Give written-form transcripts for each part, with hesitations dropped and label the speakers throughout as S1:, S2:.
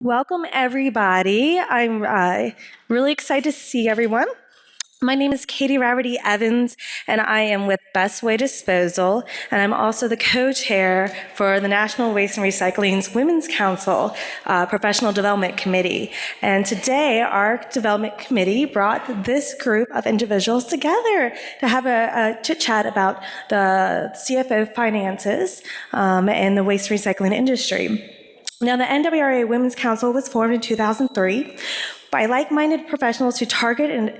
S1: Welcome, everybody. I'm really excited to see everyone. My name is Katie Rafferty Evans, and I am with Best Way Disposal, and I'm also the co-chair for the National Waste and Recycling's Women's Council Professional Development Committee. And today, our development committee brought this group of individuals together to have a chit-chat about the CFO finances and the waste recycling industry. Now, the NWRA Women's Council was formed in 2003 by like-minded professionals who target and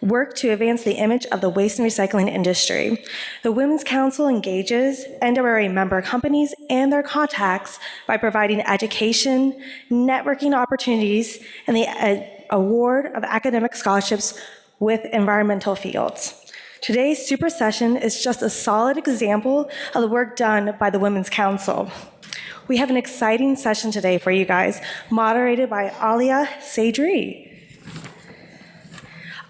S1: work to advance the image of the waste and recycling industry. The Women's Council engages NWRA member companies and their contacts by providing education, networking opportunities, and the award of academic scholarships with environmental fields. Today's super session is just a solid example of the work done by the Women's Council. We have an exciting session today for you guys, moderated by Alia Sadri.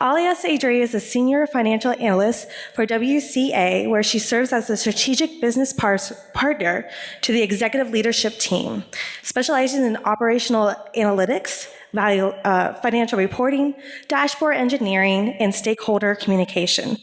S1: Alia Sadri is a senior financial analyst for WCA, where she serves as a strategic business partner to the executive leadership team, specializing in operational analytics, financial reporting, dashboard engineering, and stakeholder communication.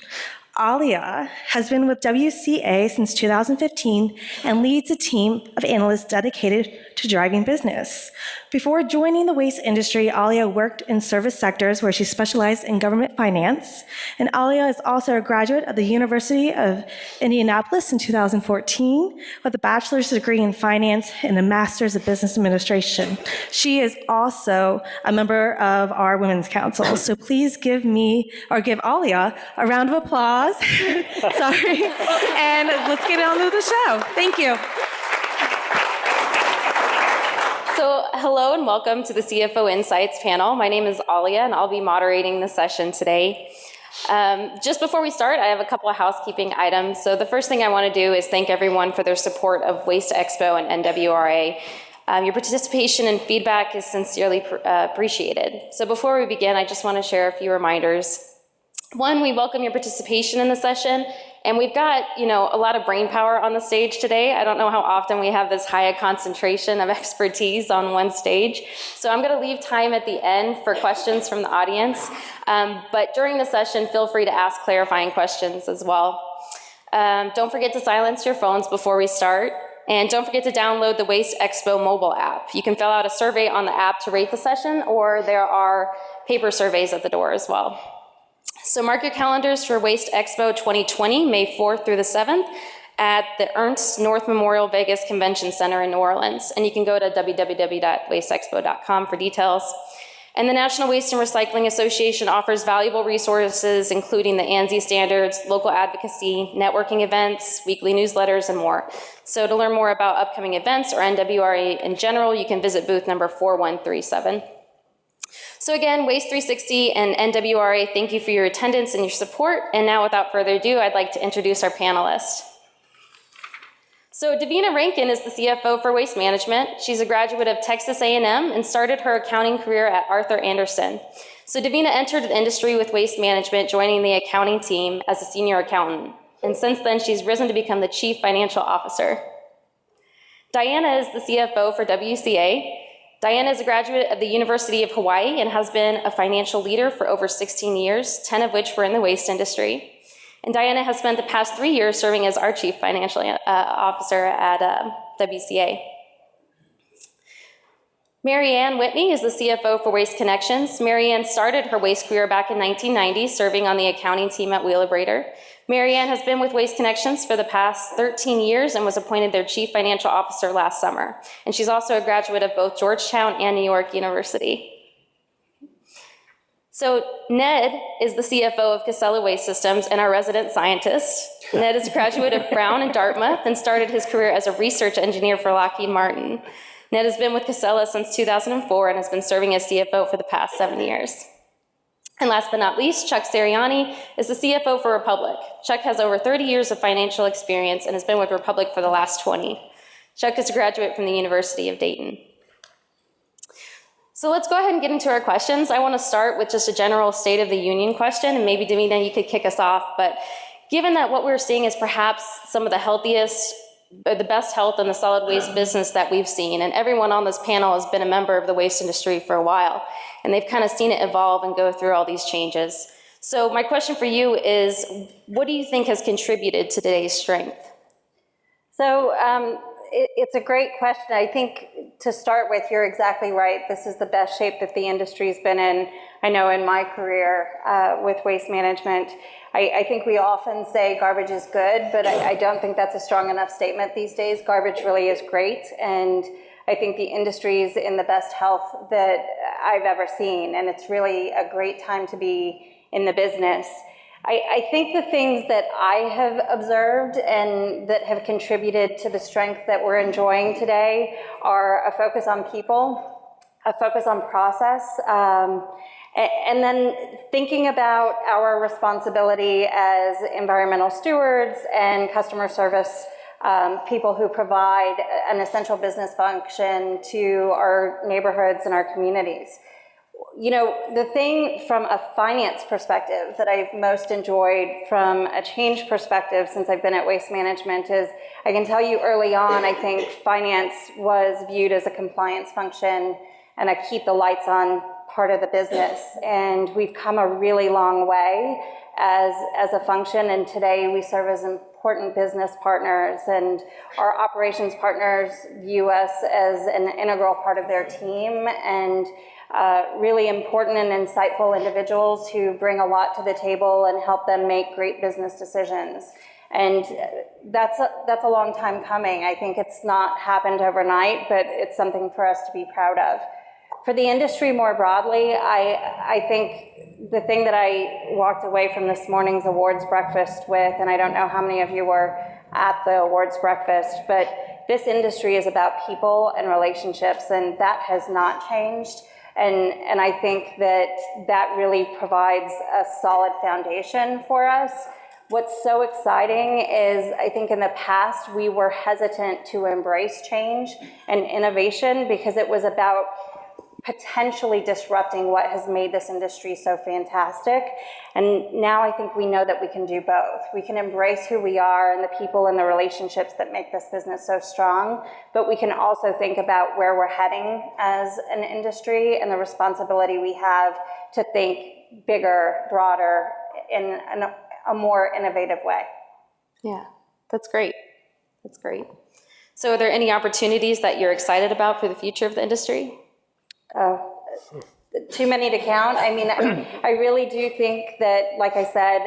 S1: Alia has been with WCA since 2015 and leads a team of analysts dedicated to driving business. Before joining the waste industry, Alia worked in service sectors where she specialized in government finance. And Alia is also a graduate of the University of Indianapolis in 2014 with a bachelor's degree in finance and a master's of business administration. She is also a member of our Women's Council. So please give Alia a round of applause. Sorry. And let's get on with the show. Thank you.
S2: So hello and welcome to the CFO Insights panel. My name is Alia and I'll be moderating the session today. Just before we start, I have a couple of housekeeping items. So the first thing I want to do is thank everyone for their support of WasteExpo and NWRA. Your participation and feedback is sincerely appreciated. So before we begin, I just want to share a few reminders. One, we welcome your participation in the session, and we've got, a lot of brain power on the stage today. I don't know how often we have this high a concentration of expertise on one stage. So I'm going to leave time at the end for questions from the audience. But during the session, feel free to ask clarifying questions as well. Don't forget to silence your phones before we start. And don't forget to download the WasteExpo mobile app. You can fill out a survey on the app to rate the session, or there are paper surveys at the door as well. So mark your calendars for WasteExpo 2020, May 4th through the 7th, at the Ernst North Memorial Vegas Convention Center in New Orleans. And you can go to www.wasteexpo.com for details. And the National Waste and Recycling Association offers valuable resources, including the ANSI standards, local advocacy, networking events, weekly newsletters, and more. So to learn more about upcoming events or NWRA in general, you can visit booth number 4137. So again, Waste 360 and NWRA, thank you for your attendance and your support. And now without further ado, I'd like to introduce our panelists. So Davina Rankin is the CFO for Waste Management. She's a graduate of Texas A&M and started her accounting career at Arthur Andersen. So Davina entered the industry with Waste Management, joining the accounting team as a senior accountant. And since then, she's risen to become the chief financial officer. Diana is the CFO for WCA. Diana is a graduate of the University of Hawaii and has been a financial leader for over 16 years, 10 of which were in the waste industry. And Diana has spent the past 3 years serving as our chief financial officer at WCA. Mary Ann Whitney is the CFO for Waste Connections. Mary Ann started her waste career back in 1990, serving on the accounting team at Wheelabrator. Mary Ann has been with Waste Connections for the past 13 years and was appointed their chief financial officer last summer. And she's also a graduate of both Georgetown and New York University. So Ned is the CFO of Casella Waste Systems and our resident scientist. Ned is a graduate of Brown and Dartmouth and started his career as a research engineer for Lockheed Martin. Ned has been with Casella since 2004 and has been serving as CFO for the past 7 years. And last but not least, Chuck Seriani is the CFO for Republic. Chuck has over 30 years of financial experience and has been with Republic for the last 20. Chuck is a graduate from the University of Dayton. So let's go ahead and get into our questions. I want to start with just a general State of the Union question, and maybe Davina, you could kick us off. But given that what we're seeing is perhaps some of the healthiest the best health in the solid waste business that we've seen. And everyone on this panel has been a member of the waste industry for a while, and they've kind of seen it evolve and go through all these changes. So my question for you is, what do you think has contributed to today's strength?
S3: So it's a great question. I think to start with, you're exactly right. This is the best shape that the industry's been in. I know in my career with waste management, I think we often say garbage is good, but I don't think that's a strong enough statement these days. Garbage really is great, and I think the industry is in the best health that I've ever seen, and it's really a great time to be in the business. I think the things that I have observed and that have contributed to the strength that we're enjoying today are a focus on people, a focus on process, and then thinking about our responsibility as environmental stewards and customer service people who provide an essential business function to our neighborhoods and our communities. You know, the thing from a finance perspective that I've most enjoyed from a change perspective since I've been at Waste Management is, I can tell you early on, I think finance was viewed as a compliance function and a keep the lights on part of the business. And we've come a really long way as a function, and today we serve as important business partners, and our operations partners view us as an integral part of their team, and really important and insightful individuals who bring a lot to the table and help them make great business decisions. And that's a long time coming. I think it's not happened overnight, but it's something for us to be proud of. For the industry more broadly, I think the thing that I walked away from this morning's awards breakfast with, and I don't know how many of you were at the awards breakfast, but this industry is about people and relationships, and that has not changed. And I think that really provides a solid foundation for us. What's so exciting is, I think in the past we were hesitant to embrace change and innovation because it was about potentially disrupting what has made this industry so fantastic. And now I think we know that we can do both. We can embrace who we are and the people and the relationships that make this business so strong, but we can also think about where we're heading as an industry and the responsibility we have to think bigger, broader, in a more innovative way.
S2: Yeah, that's great. That's great. So are there any opportunities that you're excited about for the future of the industry?
S3: Too many to count. I mean, I really do think that, like I said,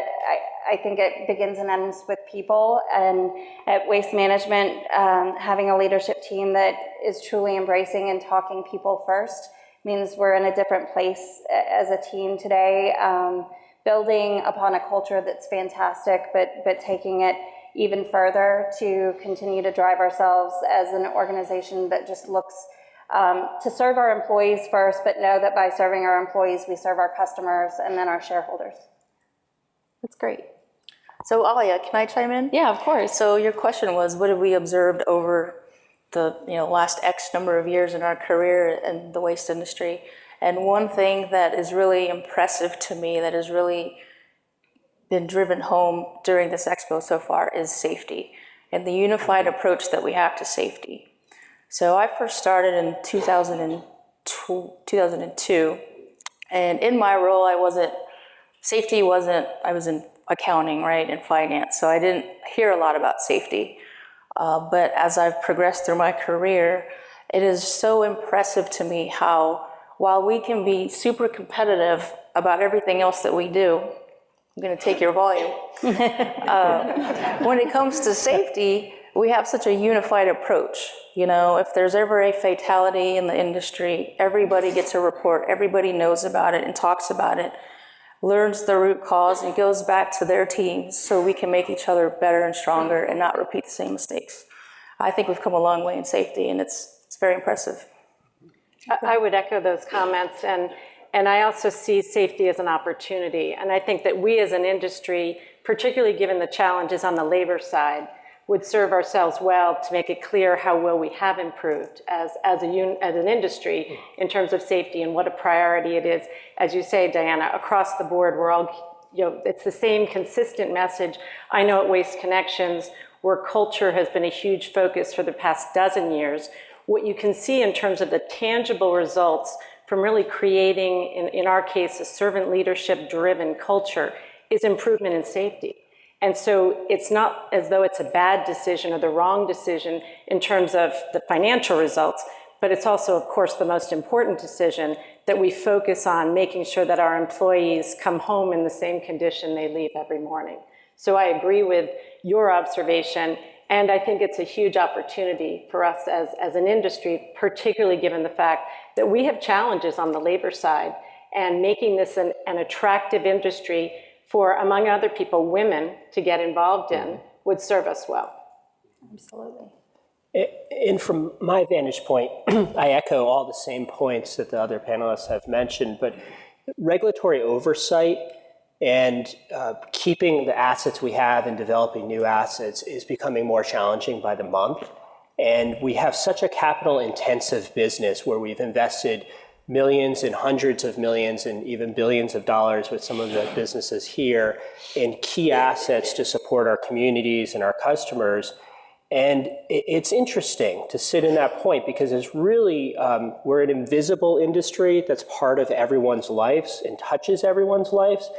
S3: I think it begins and ends with people. And at Waste Management, having a leadership team that is truly embracing and talking people first means we're in a different place as a team today, building upon a culture that's fantastic, but taking it even further to continue to drive ourselves as an organization that just looks to serve our employees first, but know that by serving our employees, we serve our customers and then our shareholders.
S2: That's great.
S4: So Alia, can I chime in?
S2: Yeah, of course.
S4: So your question was, what have we observed over the last X number of years in our career in the waste industry? And one thing that is really impressive to me, that has really been driven home during this expo so far, is safety and the unified approach that we have to safety. So I first started in 2002, and in my role, I was in accounting, right, and finance, so I didn't hear a lot about safety. But as I've progressed through my career, it is so impressive to me how, while we can be super competitive about everything else that we do, I'm gonna take your volume, when it comes to safety, we have such a unified approach. If there's ever a fatality in the industry, everybody gets a report, everybody knows about it and talks about it, learns the root cause, and goes back to their teams so we can make each other better and stronger and not repeat the same mistakes. I think we've come a long way in safety, and it's very impressive.
S5: I would echo those comments, and I also see safety as an opportunity. And I think that we as an industry, particularly given the challenges on the labor side, would serve ourselves well to make it clear how well we have improved as an industry in terms of safety and what a priority it is. As you say, Diana, across the board, we're all, it's the same consistent message. I know at Waste Connections, where culture has been a huge focus for the past dozen years, what you can see in terms of the tangible results from really creating, in our case, a servant leadership driven culture is improvement in safety. And so it's not as though it's a bad decision or the wrong decision in terms of the financial results, but it's also, of course, the most important decision that we focus on making sure that our employees come home in the same condition they leave every morning. So I agree with your observation, and I think it's a huge opportunity for us as an industry, particularly given the fact that we have challenges on the labor side, and making this an attractive industry for, among other people, women to get involved in would serve us well.
S4: Absolutely.
S6: And from my vantage point, I echo all the same points that the other panelists have mentioned, but regulatory oversight and keeping the assets we have and developing new assets is becoming more challenging by the month. And we have such a capital intensive business where we've invested millions and hundreds of millions and even billions of dollars with some of the businesses here in key assets to support our communities and our customers. And it's interesting to sit in that point because it's really, we're an invisible industry that's part of everyone's lives and touches everyone's lives.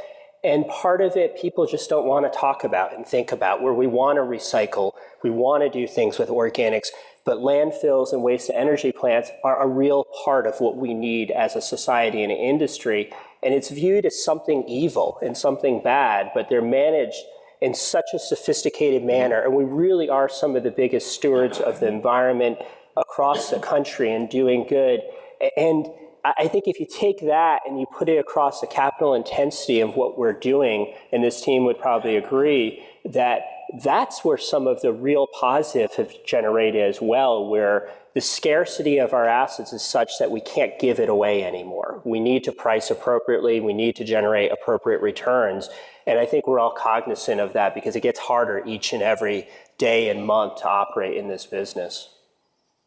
S6: And part of it, people just don't want to talk about and think about, where we want to recycle, we want to do things with organics, but landfills and waste to energy plants are a real part of what we need as a society and an industry. And it's viewed as something evil and something bad, but they're managed in such a sophisticated manner. And we really are some of the biggest stewards of the environment across the country and doing good. And I think if you take that and you put it across the capital intensity of what we're doing, and this team would probably agree, that that's where some of the real positives have generated as well, where the scarcity of our assets is such that we can't give it away anymore. We need to price appropriately. We need to generate appropriate returns. And I think we're all cognizant of that because it gets harder each and every day and month to operate in this business.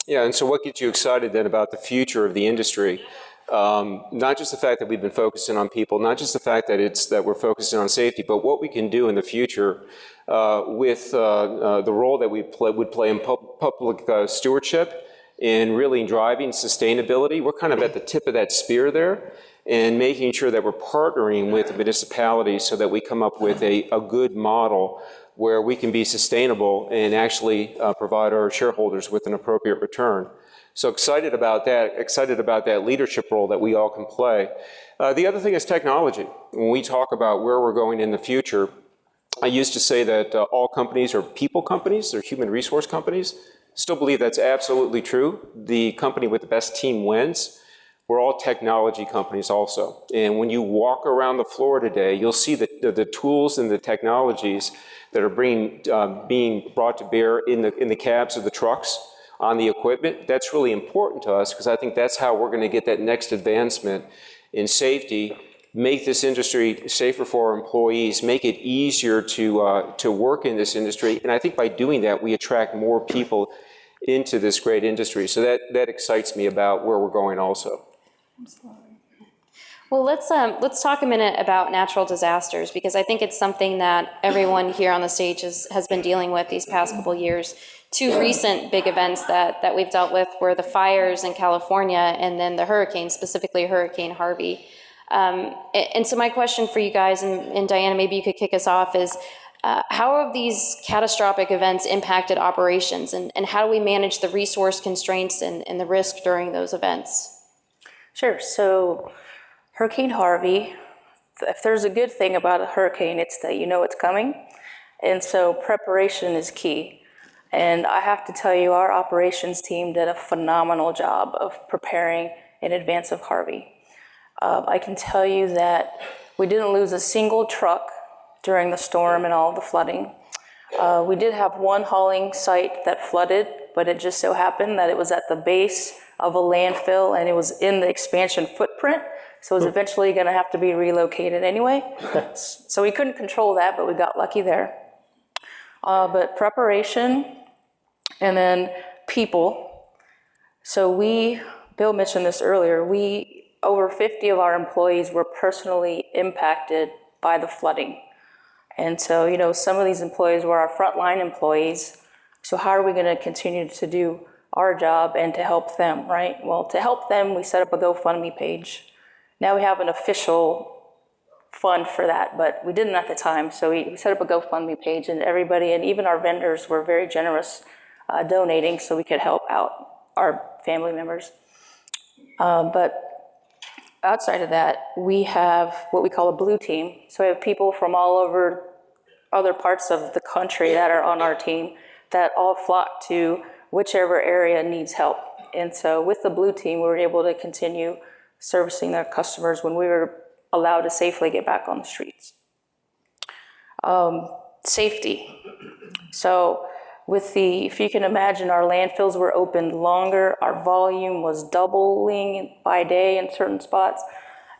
S7: Yeah, and so what gets you excited then about the future of the industry? Not just the fact that we've been focusing on people, not just the fact that we're focusing on safety, but what we can do in the future with the role that we would play in public stewardship in really driving sustainability. We're kind of at the tip of that spear there, and making sure that we're partnering with municipalities so that we come up with a good model where we can be sustainable and actually provide our shareholders with an appropriate return. So excited about that leadership role that we all can play. The other thing is technology. When we talk about where we're going in the future, I used to say that all companies are people companies, they're human resource companies. Still believe that's absolutely true. The company with the best team wins. We're all technology companies also. And when you walk around the floor today, you'll see the tools and the technologies that are being brought to bear in the cabs of the trucks, on the equipment. That's really important to us because I think that's how we're going to get that next advancement in safety, make this industry safer for our employees, make it easier to work in this industry. And I think by doing that, we attract more people into this great industry. So that excites me about where we're going also.
S2: Well, let's talk a minute about natural disasters, because I think it's something that everyone here on the stage has been dealing with these past couple years. Two recent big events that we've dealt with were the fires in California and then the hurricane, specifically Hurricane Harvey. And so my question for you guys, and Diana, maybe you could kick us off, is how have these catastrophic events impacted operations, and how do we manage the resource constraints and the risk during those events?
S4: Sure. So Hurricane Harvey, if there's a good thing about a hurricane, it's that you know it's coming. And so preparation is key. And I have to tell you, our operations team did a phenomenal job of preparing in advance of Harvey. I can tell you that we didn't lose a single truck during the storm and all the flooding. We did have one hauling site that flooded, but it just so happened that it was at the base of a landfill and it was in the expansion footprint. So it was eventually going to have to be relocated anyway. So we couldn't control that, but we got lucky there. But preparation and then people. So Bill mentioned this earlier, over 50 of our employees were personally impacted by the flooding. And so, you know, some of these employees were our frontline employees. So how are we going to continue to do our job and to help them, right? Well, to help them, we set up a GoFundMe page. Now we have an official fund for that, but we didn't at the time. So we set up a GoFundMe page, and everybody, and even our vendors, were very generous donating so we could help out our family members. But outside of that, we have what we call a blue team. So we have people from all over other parts of the country that are on our team that all flock to whichever area needs help. And so with the blue team, we were able to continue servicing their customers when we were allowed to safely get back on the streets. Safety. So with the, if you can imagine, our landfills were opened longer, our volume was doubling by day in certain spots,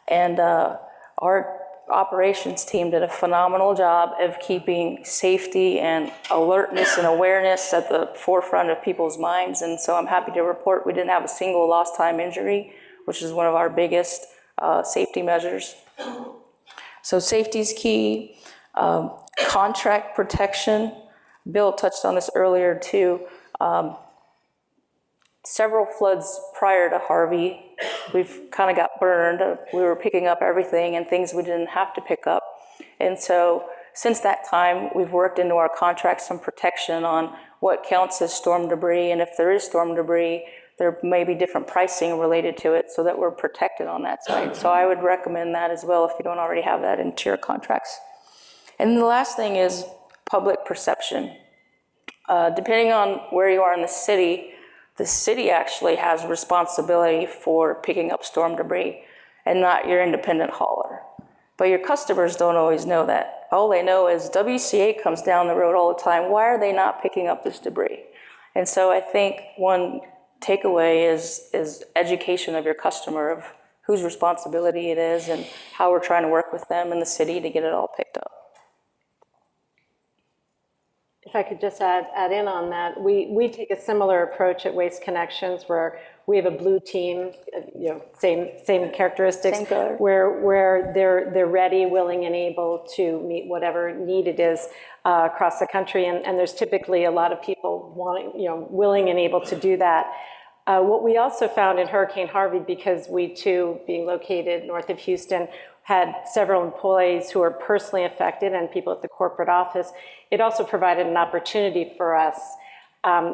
S4: and our operations team did a phenomenal job of keeping safety and alertness and awareness at the forefront of people's minds. And so I'm happy to report we didn't have a single lost time injury, which is one of our biggest safety measures. So safety's key. Contract protection. Bill touched on this earlier too. Several floods prior to Harvey, we've kind of got burned. We were picking up everything and things we didn't have to pick up. And so since that time, we've worked into our contracts some protection on what counts as storm debris. And if there is storm debris, there may be different pricing related to it so that we're protected on that side. So I would recommend that as well if you don't already have that into your contracts. And the last thing is public perception. Depending on where you are in the city actually has responsibility for picking up storm debris and not your independent hauler. But your customers don't always know that. All they know is WCA comes down the road all the time. Why are they not picking up this debris? And so I think one takeaway is education of your customer of whose responsibility it is and how we're trying to work with them in the city to get it all picked up.
S5: If I could just add in on that, we take a similar approach at Waste Connections where we have a blue team, you know, same characteristics,
S4: Same color.
S5: where they're ready, willing, and able to meet whatever need it is across the country, and there's typically a lot of people willing and able to do that. What we also found in Hurricane Harvey, because we too, being located north of Houston, had several employees who were personally affected and people at the corporate office, it also provided an opportunity for us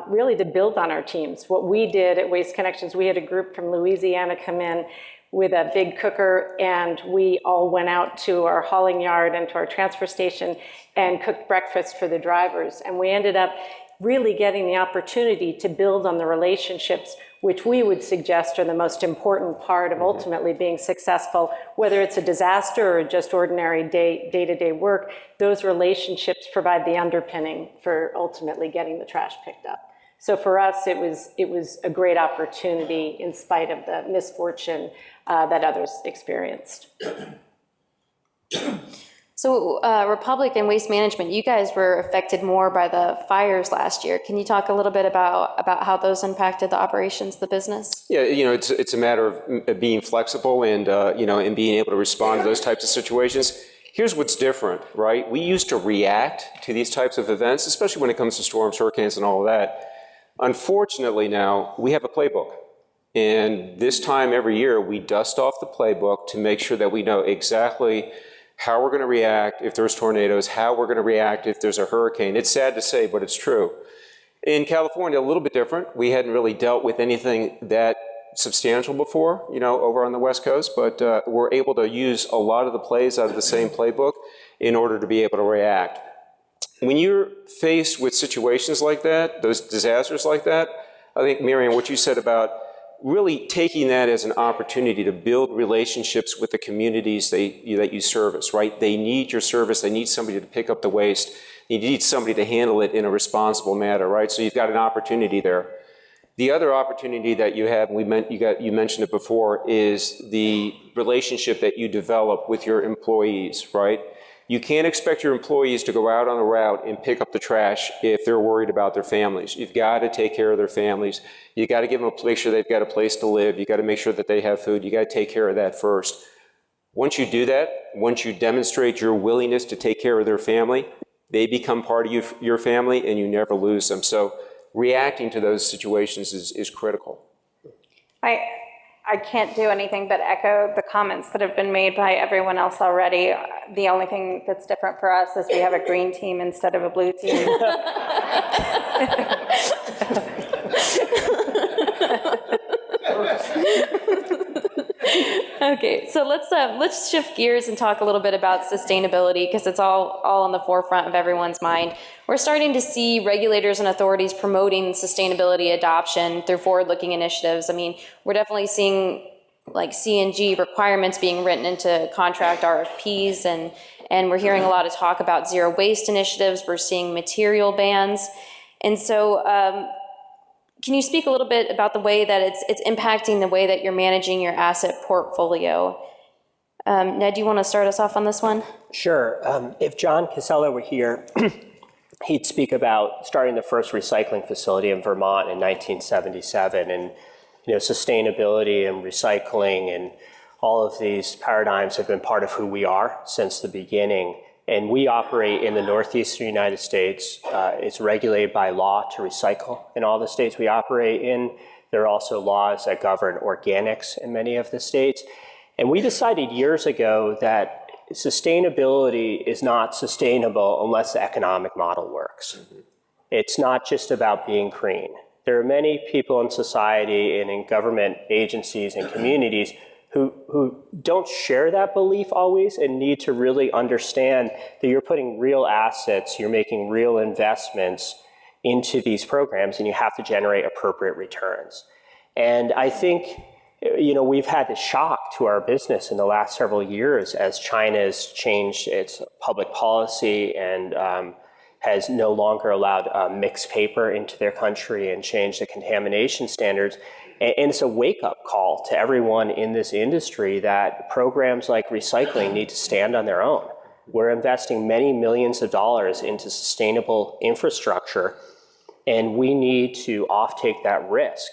S5: really to build on our teams. What we did at Waste Connections, we had a group from Louisiana come in with a big cooker, and we all went out to our hauling yard and to our transfer station and cooked breakfast for the drivers. And we ended up really getting the opportunity to build on the relationships which we would suggest are the most important part of ultimately being successful, whether it's a disaster or just ordinary day-to-day work. Those relationships provide the underpinning for ultimately getting the trash picked up. So for us, it was a great opportunity in spite of the misfortune that others experienced.
S2: So Republic and Waste Management, you guys were affected more by the fires last year. Can you talk a little bit about how those impacted the operations, the business?
S7: Yeah, it's a matter of being flexible and, and being able to respond to those types of situations. Here's what's different, right? We used to react to these types of events, especially when it comes to storms, hurricanes, and all of that. Unfortunately now, we have a playbook. And this time every year, we dust off the playbook to make sure that we know exactly how we're going to react if there's tornadoes, how we're going to react if there's a hurricane. It's sad to say, but it's true. In California, a little bit different. We hadn't really dealt with anything that substantial before, over on the West Coast, but we're able to use a lot of the plays out of the same playbook in order to be able to react. When you're faced with situations like that, those disasters like that, I think, Miriam, what you said about really taking that as an opportunity to build relationships with the communities that you service, right? They need your service. They need somebody to pick up the waste. They need somebody to handle it in a responsible manner, right? So you've got an opportunity there. The other opportunity that you have, you mentioned it before, is the relationship that you develop with your employees, right? You can't expect your employees to go out on a route and pick up the trash if they're worried about their families. You've got to take care of their families. You got to make sure they've got a place to live. You got to make sure that they have food. You got to take care of that first. Once you do that, once you demonstrate your willingness to take care of their family, they become part of your family and you never lose them. So reacting to those situations is critical.
S3: I can't do anything but echo the comments that have been made by everyone else already. The only thing that's different for us is we have a green team instead of a blue team.
S2: Okay, so let's shift gears and talk a little bit about sustainability, because it's all on the forefront of everyone's mind. We're starting to see regulators and authorities promoting sustainability adoption through forward-looking initiatives. I mean, we're definitely seeing like CNG requirements being written into contract RFPs, and we're hearing a lot of talk about zero waste initiatives. We're seeing material bans, and so. Can you speak a little bit about the way that it's impacting the way that you're managing your asset portfolio? Ned, do you want to start us off on this one?
S6: Sure. If John Casella were here, he'd speak about starting the first recycling facility in Vermont in 1977, and sustainability and recycling and all of these paradigms have been part of who we are since the beginning. And we operate in the northeastern United States. It's regulated by law to recycle in all the states we operate in. There are also laws that govern organics in many of the states. And we decided years ago that sustainability is not sustainable unless the economic model works. It's not just about being green. There are many people in society and in government agencies and communities who don't share that belief always and need to really understand that you're putting real assets, you're making real investments into these programs, and you have to generate appropriate returns. And I think, we've had this shock to our business in the last several years as China has changed its public policy and has no longer allowed mixed paper into their country and changed the contamination standards. And it's a wake-up call to everyone in this industry that programs like recycling need to stand on their own. We're investing many millions of dollars into sustainable infrastructure, and we need to offtake that risk.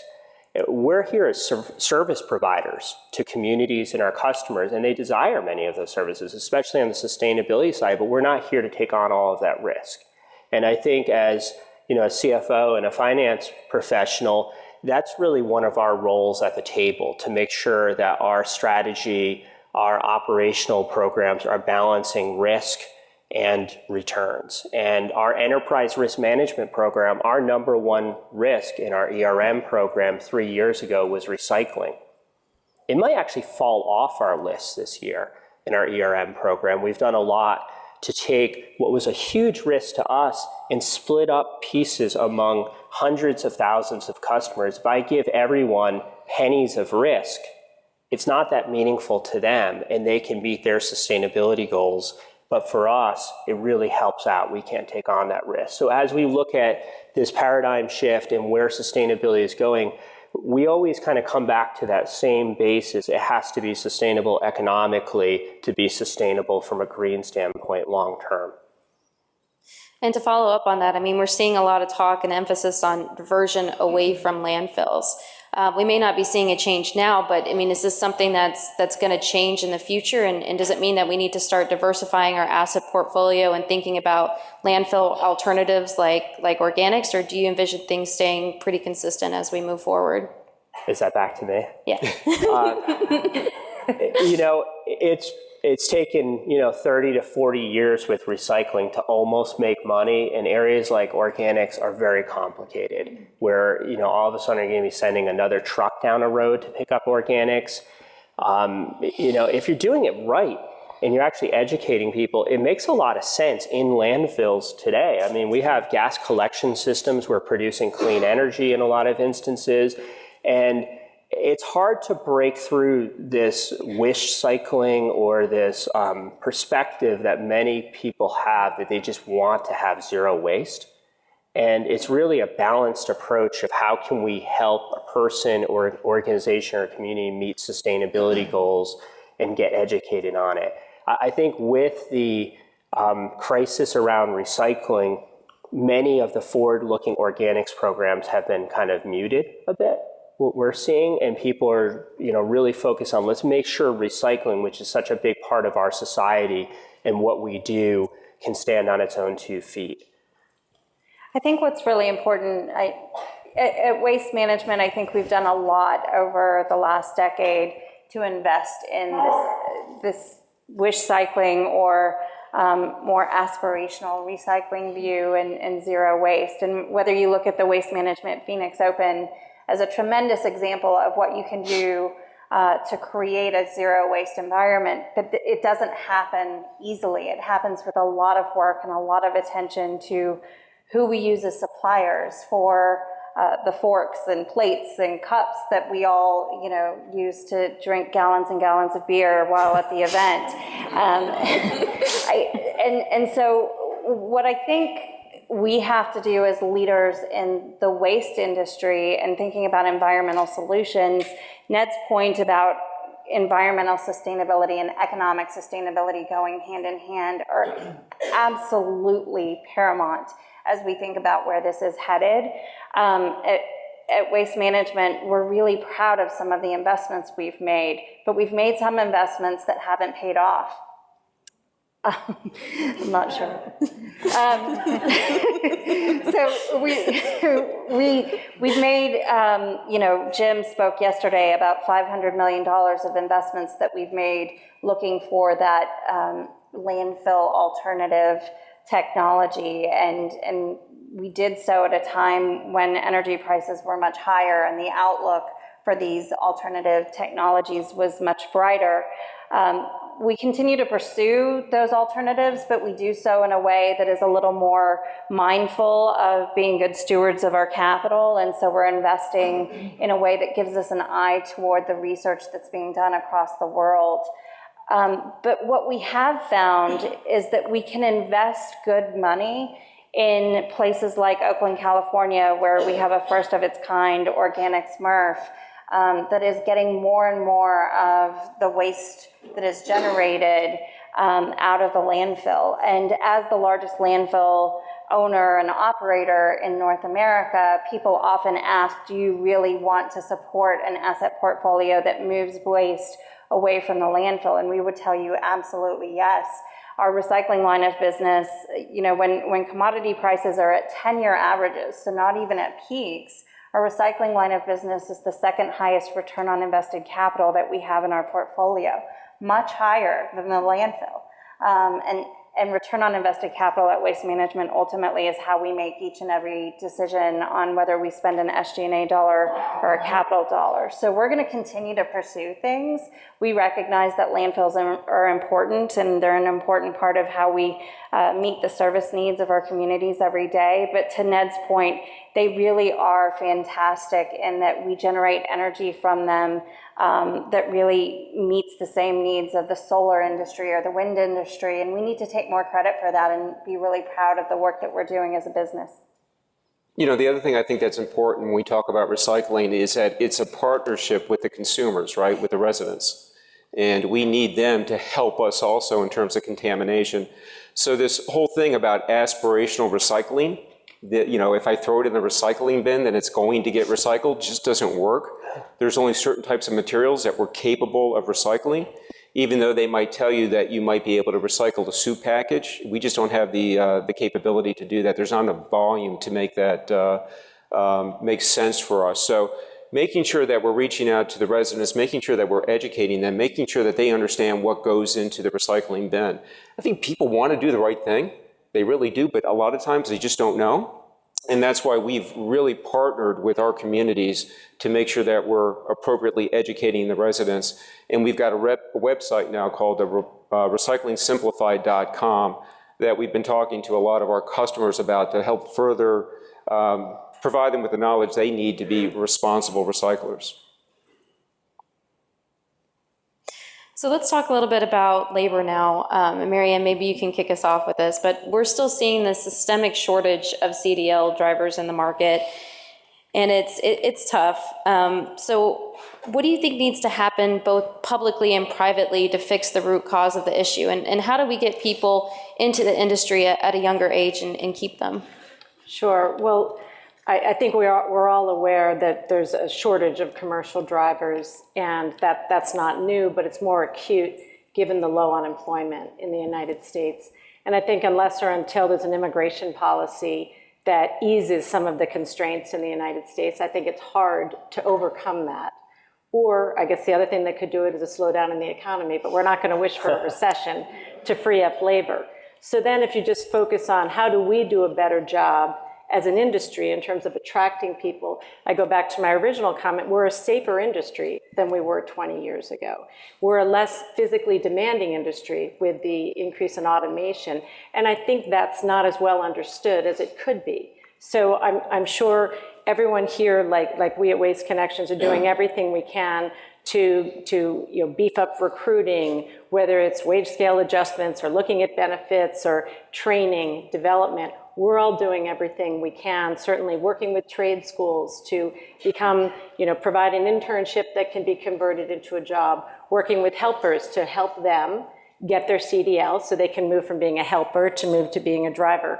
S6: We're here as service providers to communities and our customers, and they desire many of those services, especially on the sustainability side, but we're not here to take on all of that risk. And I think as a CFO and a finance professional, that's really one of our roles at the table, to make sure that our strategy, our operational programs are balancing risk and returns. And our enterprise risk management program, our number one risk in our ERM program 3 years ago was recycling. It might actually fall off our list this year in our ERM program. We've done a lot to take what was a huge risk to us and split up pieces among hundreds of thousands of customers. If I give everyone pennies of risk, it's not that meaningful to them, and they can meet their sustainability goals. But for us, it really helps out. We can't take on that risk. So as we look at this paradigm shift and where sustainability is going, we always kind of come back to that same basis. It has to be sustainable economically to be sustainable from a green standpoint long term.
S2: And to follow up on that, I mean, we're seeing a lot of talk and emphasis on diversion away from landfills. We may not be seeing a change now, but I mean, is this something that's going to change in the future? And does it mean that we need to start diversifying our asset portfolio and thinking about landfill alternatives like organics, or do you envision things staying pretty consistent as we move forward?
S6: Is that back to me?
S2: Yeah.
S6: It's taken 30 to 40 years with recycling to almost make money, and areas like organics are very complicated, where all of a sudden you're going to be sending another truck down a road to pick up organics. If you're doing it right and you're actually educating people, it makes a lot of sense in landfills today. I mean, we have gas collection systems. We're producing clean energy in a lot of instances, and it's hard to break through this wish cycling or this perspective that many people have that they just want to have zero waste. And it's really a balanced approach of how can we help a person or organization or community meet sustainability goals and get educated on it. I think with the crisis around recycling, many of the forward-looking organics programs have been kind of muted a bit. what we're seeing, and people are, really focused on, let's make sure recycling, which is such a big part of our society and what we do, can stand on its own 2 feet.
S3: I think what's really important, at Waste Management, I think we've done a lot over the last decade to invest in this wish cycling or more aspirational recycling view and zero waste. And whether you look at the Waste Management Phoenix Open as a tremendous example of what you can do to create a zero waste environment, but it doesn't happen easily. It happens with a lot of work and a lot of attention to who we use as suppliers for the forks and plates and cups that we all, use to drink gallons and gallons of beer while at the event. And so what I think we have to do as leaders in the waste industry and thinking about environmental solutions, Ned's point about environmental sustainability and economic sustainability going hand in hand are absolutely paramount as we think about where this is headed. At Waste Management, we're really proud of some of the investments we've made, but we've made some investments that haven't paid off. I'm not sure. So we've made, Jim spoke yesterday about $500 million of investments that we've made looking for that landfill alternative technology, and we did so at a time when energy prices were much higher and the outlook for these alternative technologies was much brighter. We continue to pursue those alternatives, but we do so in a way that is a little more mindful of being good stewards of our capital, and so we're investing in a way that gives us an eye toward the research that's being done across the world. But what we have found is that we can invest good money in places like Oakland, California, where we have a first of its kind organic Smurf that is getting more and more of the waste that is generated out of the landfill. And as the largest landfill owner and operator in North America, people often ask, do you really want to support an asset portfolio that moves waste away from the landfill? And we would tell you absolutely yes. Our recycling line of business, when commodity prices are at 10-year averages, so not even at peaks, our recycling line of business is the second highest return on invested capital that we have in our portfolio, much higher than the landfill. And return on invested capital at Waste Management ultimately is how we make each and every decision on whether we spend an SG&A dollar or a capital dollar. So we're going to continue to pursue things. We recognize that landfills are important, and they're an important part of how we meet the service needs of our communities every day. But to Ned's point, they really are fantastic in that we generate energy from them that really meets the same needs of the solar industry or the wind industry, and we need to take more credit for that and be really proud of the work that we're doing as a business.
S7: The other thing I think that's important when we talk about recycling is that it's a partnership with the consumers, right, with the residents. And we need them to help us also in terms of contamination. So this whole thing about aspirational recycling, that, if I throw it in the recycling bin, then it's going to get recycled, just doesn't work. There's only certain types of materials that we're capable of recycling, even though they might tell you that you might be able to recycle the soup package. We just don't have the capability to do that. There's not enough volume to make that make sense for us. So making sure that we're reaching out to the residents, making sure that we're educating them, making sure that they understand what goes into the recycling bin. I think people want to do the right thing. They really do, but a lot of times they just don't know. And that's why we've really partnered with our communities to make sure that we're appropriately educating the residents. And we've got a website now called recyclingsimplified.com that we've been talking to a lot of our customers about to help further provide them with the knowledge they need to be responsible recyclers.
S2: So let's talk a little bit about labor now. And Marianne, maybe you can kick us off with this, but we're still seeing this systemic shortage of CDL drivers in the market, and it's tough. So what do you think needs to happen both publicly and privately to fix the root cause of the issue? And how do we get people into the industry at a younger age and keep them?
S5: Sure. Well, I think we're all aware that there's a shortage of commercial drivers, and that's not new, but it's more acute given the low unemployment in the United States. And I think unless or until there's an immigration policy that eases some of the constraints in the United States, I think it's hard to overcome that. Or I guess the other thing that could do it is a slowdown in the economy, but we're not going to wish for a recession to free up labor. So then if you just focus on how do we do a better job as an industry in terms of attracting people, I go back to my original comment, we're a safer industry than we were 20 years ago. We're a less physically demanding industry with the increase in automation, and I think that's not as well understood as it could be. So I'm sure everyone here, like we at Waste Connections, are doing everything we can to beef up recruiting, whether it's wage scale adjustments or looking at benefits or training, development. We're all doing everything we can, certainly working with trade schools to become, provide an internship that can be converted into a job, working with helpers to help them get their CDL so they can move from being a helper to move to being a driver.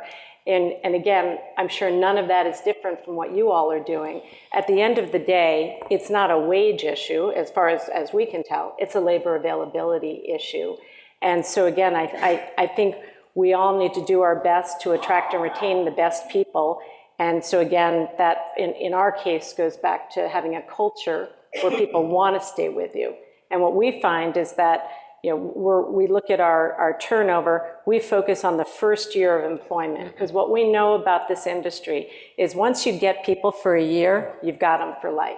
S5: And again, I'm sure none of that is different from what you all are doing. At the end of the day, it's not a wage issue, as far as we can tell. It's a labor availability issue. And so again, I think we all need to do our best to attract and retain the best people. And so again, that in our case goes back to having a culture where people want to stay with you. And what we find is that we look at our turnover, we focus on the first year of employment, because what we know about this industry is once you get people for a year, you've got them for life,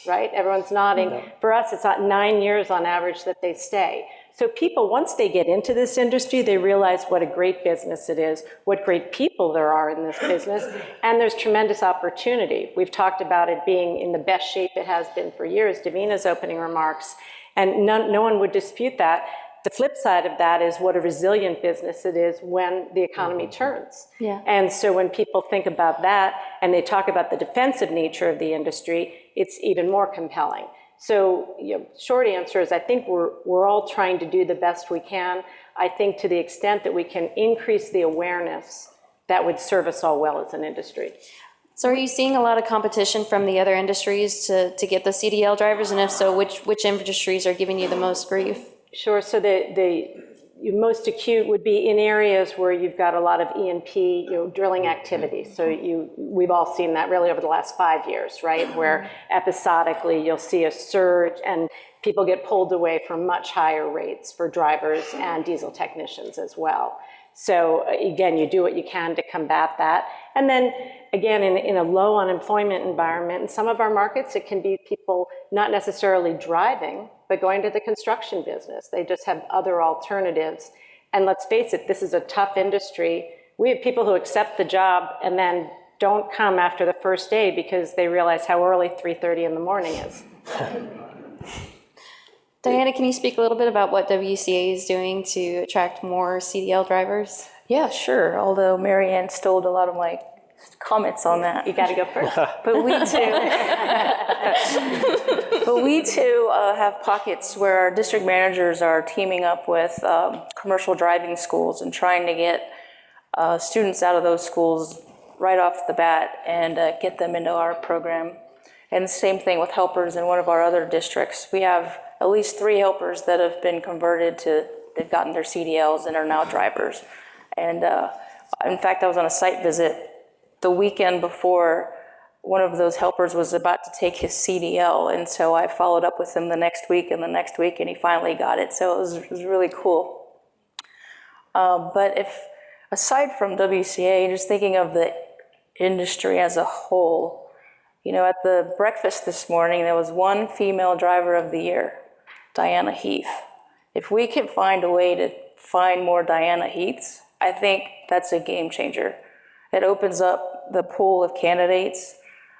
S5: right? Everyone's nodding. No. For us, it's not 9 years on average that they stay. So people, once they get into this industry, they realize what a great business it is, what great people there are in this business, and there's tremendous opportunity. We've talked about it being in the best shape it has been for years, Davina's opening remarks. And no one would dispute that. The flip side of that is what a resilient business it is when the economy turns. Yeah. And so when people think about that and they talk about the defensive nature of the industry, it's even more compelling. So short answer is I think we're all trying to do the best we can. I think to the extent that we can increase the awareness, that would serve us all well as an industry.
S2: So are you seeing a lot of competition from the other industries to get the CDL drivers? And if so, which industries are giving you the most grief?
S5: Sure. So the most acute would be in areas where you've got a lot of E&P, drilling activity. So we've all seen that really over the last 5 years, right? Where episodically you'll see a surge and people get pulled away from much higher rates for drivers and diesel technicians as well. So again, you do what you can to combat that. And then again, in a low unemployment environment, in some of our markets, it can be people not necessarily driving, but going to the construction business. They just have other alternatives. And let's face it, this is a tough industry. We have people who accept the job and then don't come after the first day because they realize how early 3:30 in the morning is.
S2: Diana, can you speak a little bit about what WCA is doing to attract more CDL drivers?
S4: Yeah, sure. Although Mary Ann stole a lot of my comments on that.
S2: You got to go first.
S4: But we too have pockets where our district managers are teaming up with commercial driving schools and trying to get students out of those schools right off the bat and get them into our program. And the same thing with helpers in one of our other districts. We have at least 3 helpers that have been converted to, they've gotten their CDLs and are now drivers. And in fact, I was on a site visit the weekend before one of those helpers was about to take his CDL. And so I followed up with him the next week, and he finally got it. So it was really cool. But aside from WCA, just thinking of the industry as a whole, at the breakfast this morning, there was one female driver of the year, Diana Heath. If we can find a way to find more Diana Heaths, I think that's a game changer. It opens up the pool of candidates.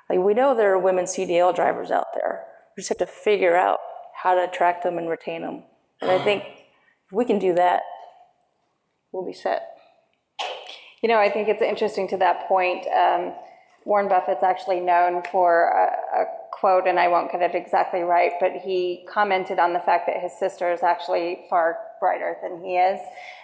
S4: We know there are women CDL drivers out there. We just have to figure out how to attract them and retain them. And I think if we can do that, we'll be set.
S3: I think it's interesting to that point. Warren Buffett's actually known for a quote, and I won't get it exactly right, but he commented on the fact that his sister is actually far brighter than he is,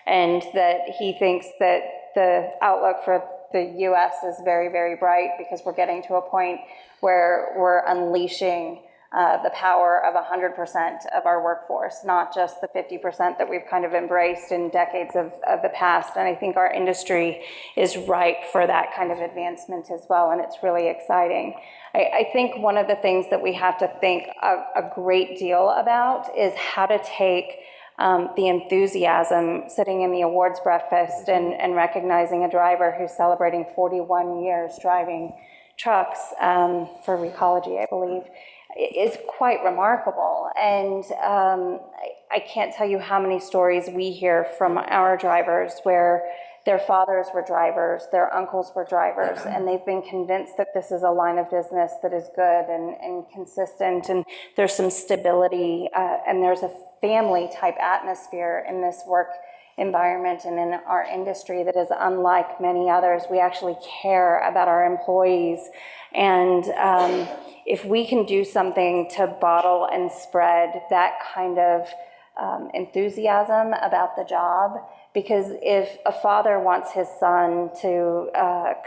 S3: and that he thinks that the outlook for the US is very, very bright, because we're getting to a point where we're unleashing the power of 100% of our workforce, not just the 50% that we've kind of embraced in decades of the past. And I think our industry is ripe for that kind of advancement as well, and it's really exciting. I think one of the things that we have to think a great deal about is how to take the enthusiasm sitting in the awards breakfast and recognizing a driver who's celebrating 41 years driving trucks for Recology, I believe, is quite remarkable. And I can't tell you how many stories we hear from our drivers where their fathers were drivers, their uncles were drivers, and they've been convinced that this is a line of business that is good and consistent, and there's some stability, and there's a family type atmosphere in this work environment and in our industry that is unlike many others. We actually care about our employees, and if we can do something to bottle and spread that kind of enthusiasm about the job, because if a father wants his son to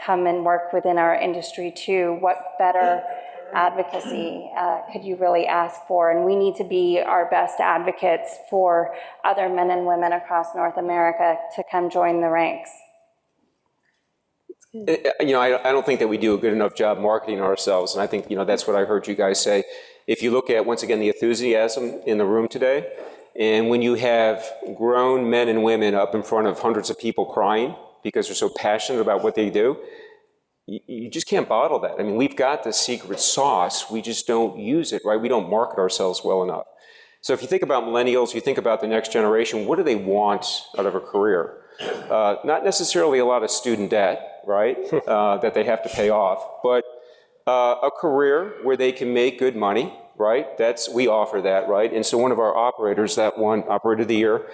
S3: come and work within our industry too, what better advocacy could you really ask for? And we need to be our best advocates for other men and women across North America to come join the ranks.
S7: I don't think that we do a good enough job marketing ourselves, and I think, that's what I heard you guys say. If you look at, once again, the enthusiasm in the room today, and when you have grown men and women up in front of hundreds of people crying because they're so passionate about what they do, you just can't bottle that. I mean, we've got the secret sauce, we just don't use it, right? We don't market ourselves well enough. So if you think about millennials, you think about the next generation, what do they want out of a career? Not necessarily a lot of student debt, right, that they have to pay off, but a career where they can make good money, right? We offer that, right? And so one of our operators, that one operator of the year,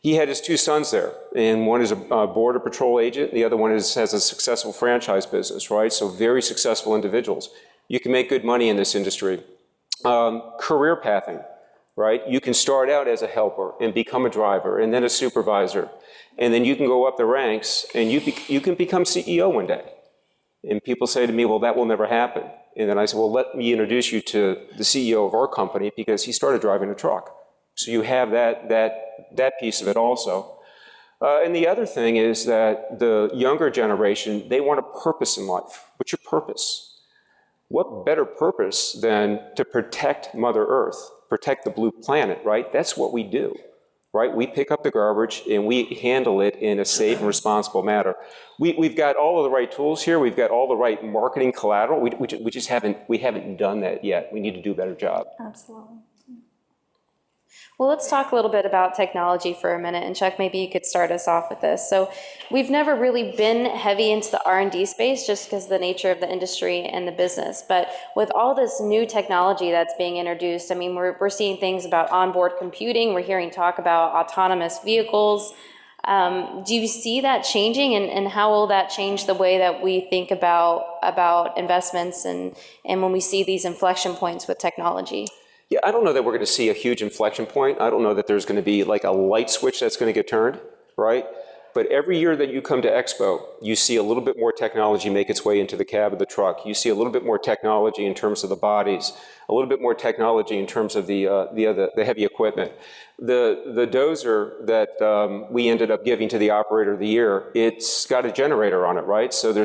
S7: he had his two sons there, and one is a border patrol agent, and the other one has a successful franchise business, right? So very successful individuals. You can make good money in this industry. Career pathing, right? You can start out as a helper and become a driver and then a supervisor, and then you can go up the ranks and you can become CEO one day. And people say to me, well, that will never happen. And then I say, well, let me introduce you to the CEO of our company, because he started driving a truck. So you have that piece of it also. And the other thing is that the younger generation, they want a purpose in life. What's your purpose? What better purpose than to protect Mother Earth, protect the blue planet, right? That's what we do, right? We pick up the garbage and we handle it in a safe and responsible manner. We've got all of the right tools here. We've got all the right marketing collateral. We just haven't done that yet. We need to do a better job.
S3: Absolutely.
S2: Well, let's talk a little bit about technology for a minute, and Chuck, maybe you could start us off with this. So we've never really been heavy into the R&D space just because of the nature of the industry and the business. But with all this new technology that's being introduced, I mean, we're seeing things about onboard computing. We're hearing talk about autonomous vehicles. Do you see that changing, and how will that change the way that we think about investments and when we see these inflection points with technology?
S7: Yeah, I don't know that we're going to see a huge inflection point. I don't know that there's going to be like a light switch that's going to get turned, right? But every year that you come to Expo, you see a little bit more technology make its way into the cab of the truck. You see a little bit more technology in terms of the bodies, a little bit more technology in terms of the heavy equipment. The dozer that we ended up giving to the operator of the year, it's got a generator on it, right? So it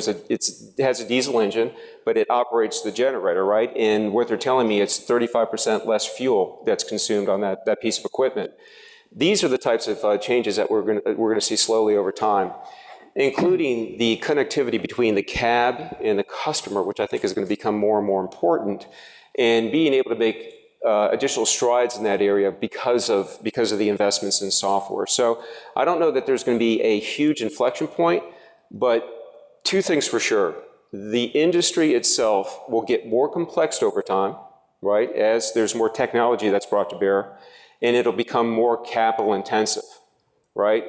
S7: has a diesel engine, but it operates the generator, right? And what they're telling me, it's 35% less fuel that's consumed on that piece of equipment. These are the types of changes that we're going to see slowly over time, including the connectivity between the cab and the customer, which I think is going to become more and more important, and being able to make additional strides in that area because of the investments in software. So I don't know that there's going to be a huge inflection point, but two things for sure. The industry itself will get more complex over time, right, as there's more technology that's brought to bear, and it'll become more capital intensive, right?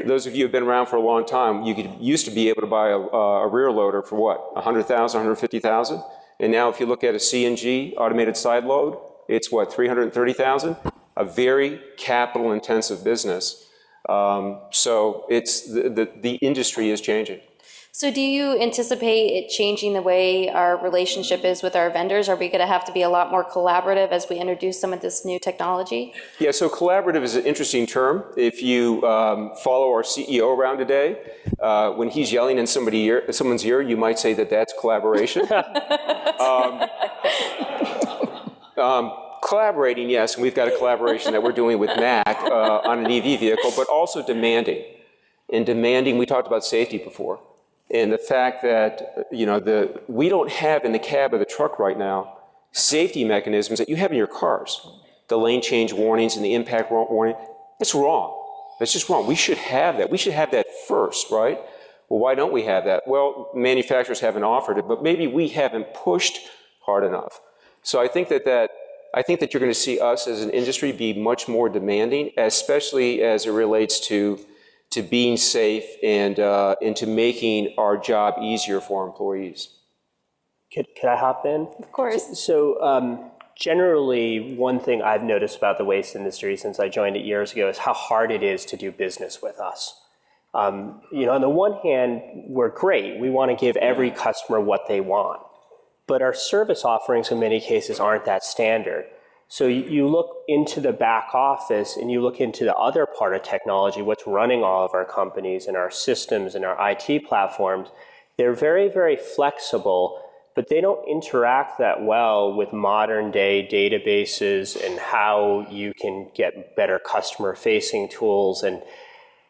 S7: Those of you who have been around for a long time, used to be able to buy a rear loader for what, 100,000, 150,000? And now if you look at a CNG, automated side load, it's what, 330,000? A very capital intensive business. So it's the industry is changing.
S2: So do you anticipate it changing the way our relationship is with our vendors? Are we going to have to be a lot more collaborative as we introduce some of this new technology?
S7: Yeah, so collaborative is an interesting term. If you follow our CEO around today, when he's yelling in someone's ear, you might say that that's collaboration. Collaborating, yes, and we've got a collaboration that we're doing with Mac on an EV vehicle, but also demanding. And demanding, we talked about safety before. And the fact that, we don't have in the cab of the truck right now safety mechanisms that you have in your cars. The lane change warnings and the impact warning, it's wrong. That's just wrong. We should have that. We should have that first, right? Well, why don't we have that? Well, manufacturers haven't offered it, but maybe we haven't pushed hard enough. So I think that you're going to see us as an industry be much more demanding, especially as it relates to being safe and to making our job easier for our employees.
S6: Could I hop in?
S2: Of course.
S6: So generally, one thing I've noticed about the waste industry since I joined it years ago is how hard it is to do business with us. On the one hand, we're great. We want to give every customer what they want. But our service offerings in many cases aren't that standard. So you look into the back office and you look into the other part of technology, what's running all of our companies and our systems and our IT platforms. They're very, very flexible, but they don't interact that well with modern day databases and how you can get better customer facing tools. And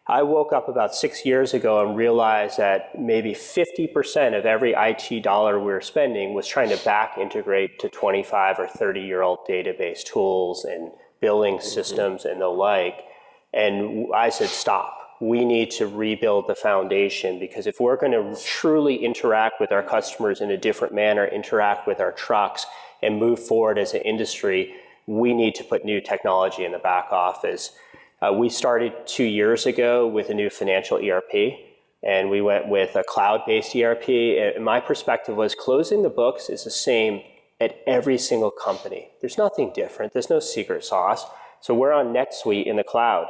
S6: I woke up about 6 years ago and realized that maybe 50% of every IT dollar we were spending was trying to back integrate to 25 or 30-year-old database tools and billing systems and the like. And I said, stop. We need to rebuild the foundation, because if we're going to truly interact with our customers in a different manner, interact with our trucks, and move forward as an industry, we need to put new technology in the back office. We started 2 years ago with a new financial ERP, and we went with a cloud-based ERP. And my perspective was closing the books is the same at every single company. There's nothing different. There's no secret sauce. So we're on NetSuite in the cloud.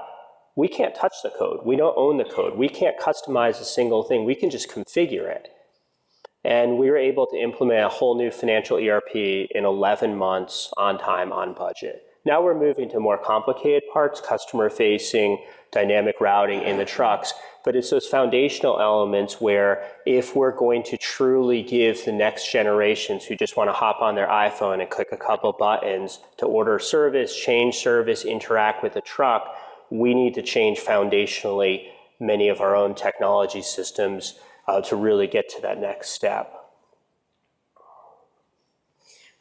S6: We can't touch the code. We don't own the code. We can't customize a single thing. We can just configure it. And we were able to implement a whole new financial ERP in 11 months, on time, on budget. Now we're moving to more complicated parts, customer-facing, dynamic routing in the trucks, but it's those foundational elements where if we're going to truly give the next generations who just want to hop on their iPhone and click a couple buttons to order service, change service, interact with the truck, we need to change foundationally many of our own technology systems to really get to that next step.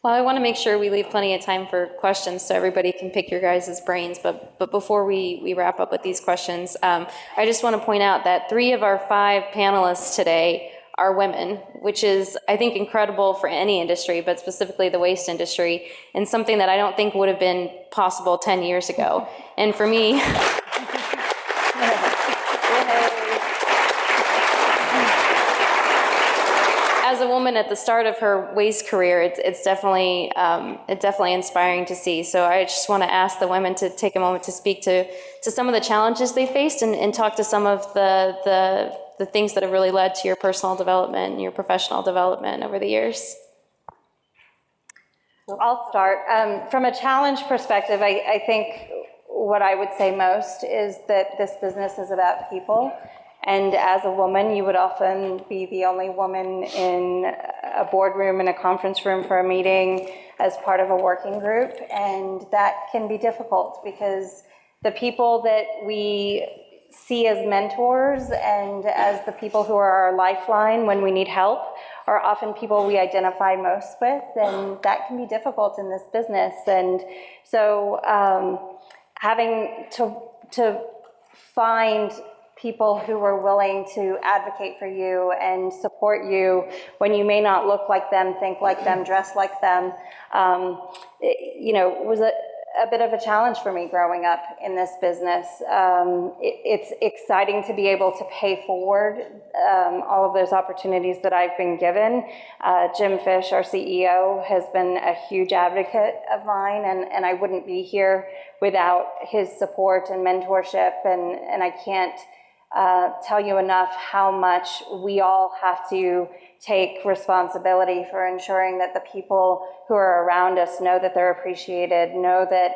S2: Well, I want to make sure we leave plenty of time for questions so everybody can pick your guys' brains. But before we wrap up with these questions, I just want to point out that 3 of our 5 panelists today are women, which is, I think, incredible for any industry, but specifically the waste industry, and something that I don't think would have been possible 10 years ago. And for me, as a woman at the start of her waste career, it's definitely inspiring to see. So I just want to ask the women to take a moment to speak to some of the challenges they faced and talk to some of the things that have really led to your personal development and your professional development over the years.
S3: I'll start. From a challenge perspective, I think what I would say most is that this business is about people. And as a woman, you would often be the only woman in a boardroom, in a conference room for a meeting as part of a working group. And that can be difficult because the people that we see as mentors and as the people who are our lifeline when we need help are often people we identify most with. And that can be difficult in this business. And so having to find people who are willing to advocate for you and support you when you may not look like them, think like them, dress like them, was a bit of a challenge for me growing up in this business. It's exciting to be able to pay forward all of those opportunities that I've been given. Jim Fish, our CEO, has been a huge advocate of mine, and I wouldn't be here without his support and mentorship, and I can't tell you enough how much we all have to take responsibility for ensuring that the people who are around us know that they're appreciated, know that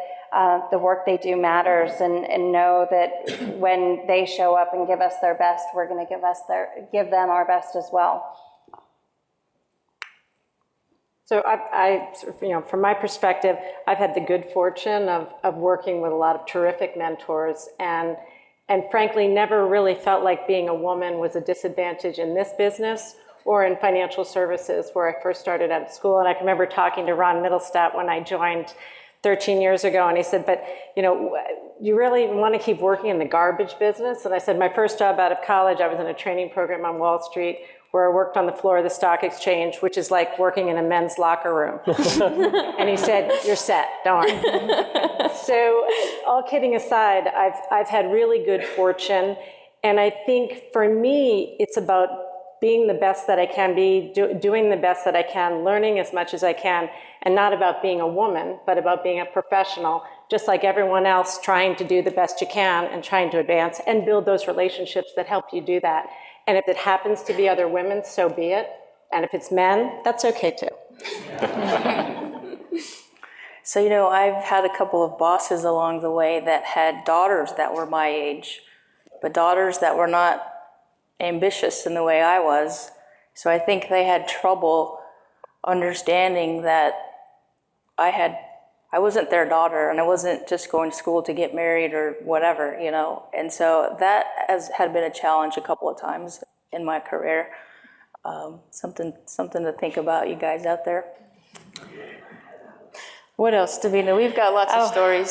S3: the work they do matters, and know that when they show up and give us their best, we're going to give them our best as well.
S5: So from my perspective, I've had the good fortune of working with a lot of terrific mentors, and frankly, never really felt like being a woman was a disadvantage in this business or in financial services where I first started out at school. And I can remember talking to Ron Middlestat when I joined 13 years ago, and he said, but you really want to keep working in the garbage business? And I said, my first job out of college, I was in a training program on Wall Street where I worked on the floor of the stock exchange, which is like working in a men's locker room. And he said, you're set, don't worry. So all kidding aside, I've had really good fortune. And I think for me, it's about being the best that I can be, doing the best that I can, learning as much as I can, and not about being a woman, but about being a professional, just like everyone else, trying to do the best you can and trying to advance and build those relationships that help you do that. And if it happens to be other women, so be it. And if it's men, that's okay too.
S4: So, I've had a couple of bosses along the way that had daughters that were my age, but daughters that were not ambitious in the way I was. So I think they had trouble understanding that I wasn't their daughter, and I wasn't just going to school to get married or whatever, And so that had been a challenge a couple of times in my career. Something to think about, you guys out there. What else, Davina? We've got lots of stories.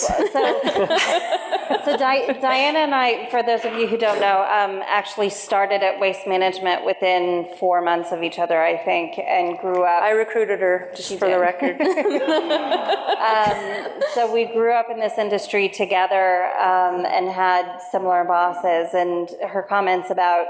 S3: So Diana and I, for those of you who don't know, actually started at Waste Management within 4 months of each other, I think, and grew up.
S4: I recruited her, just for the record.
S3: So we grew up in this industry together and had similar bosses, and her comments about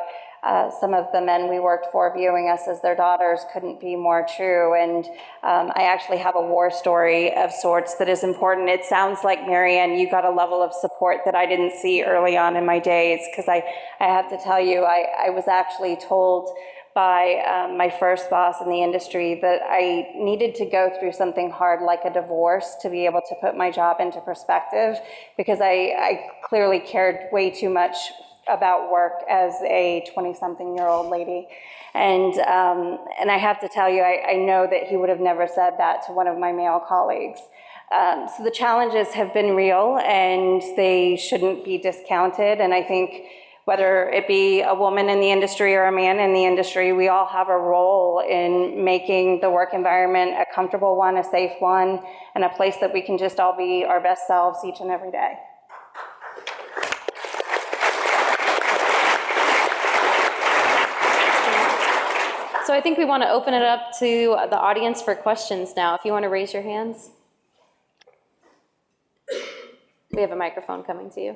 S3: some of the men we worked for viewing us as their daughters couldn't be more true. And I actually have a war story of sorts that is important. It sounds like, Marianne, you got a level of support that I didn't see early on in my days, because I have to tell you, I was actually told by my first boss in the industry that I needed to go through something hard like a divorce to be able to put my job into perspective, because I clearly cared way too much about work as a 20-something-year-old lady. And I have to tell you, I know that he would have never said that to one of my male colleagues. So the challenges have been real, and they shouldn't be discounted. And I think whether it be a woman in the industry or a man in the industry, we all have a role in making the work environment a comfortable one, a safe one, and a place that we can just all be our best selves each and every day.
S2: So I think we want to open it up to the audience for questions now. If you want to raise your hands. We have a microphone coming to you.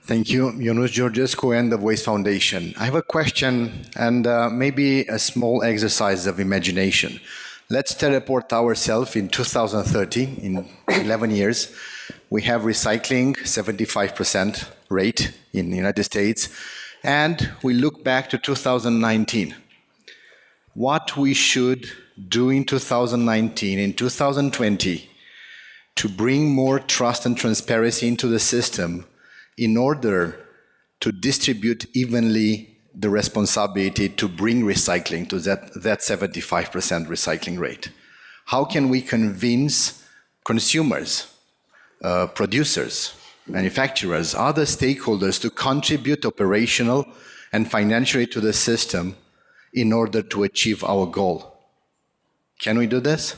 S8: Thank you. Janusz Georgescu and the Waste Foundation. I have a question and maybe a small exercise of imagination. Let's teleport ourselves in 2030, in 11 years. We have recycling 75% rate in the United States, and we look back to 2019. What we should do in 2019, in 2020, to bring more trust and transparency into the system in order to distribute evenly the responsibility to bring recycling to that 75% recycling rate. How can we convince consumers, producers, manufacturers, other stakeholders to contribute operational and financially to the system in order to achieve our goal? Can we do this?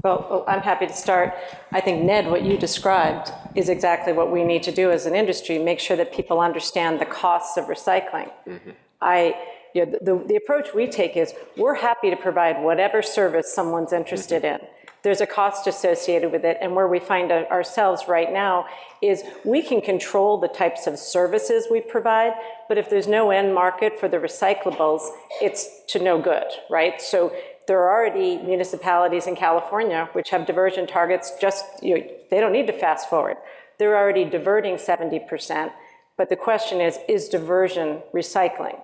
S5: Well, I'm happy to start. I think, Ned, what you described is exactly what we need to do as an industry, make sure that people understand the costs of recycling. Mm-hmm. The approach we take is we're happy to provide whatever service someone's interested in. there's a cost associated with it. And where we find ourselves right now is we can control the types of services we provide, but if there's no end market for the recyclables, it's to no good, right? So there are already municipalities in California which have diversion targets, they don't need to fast forward. They're already diverting 70%, but the question is diversion recycling?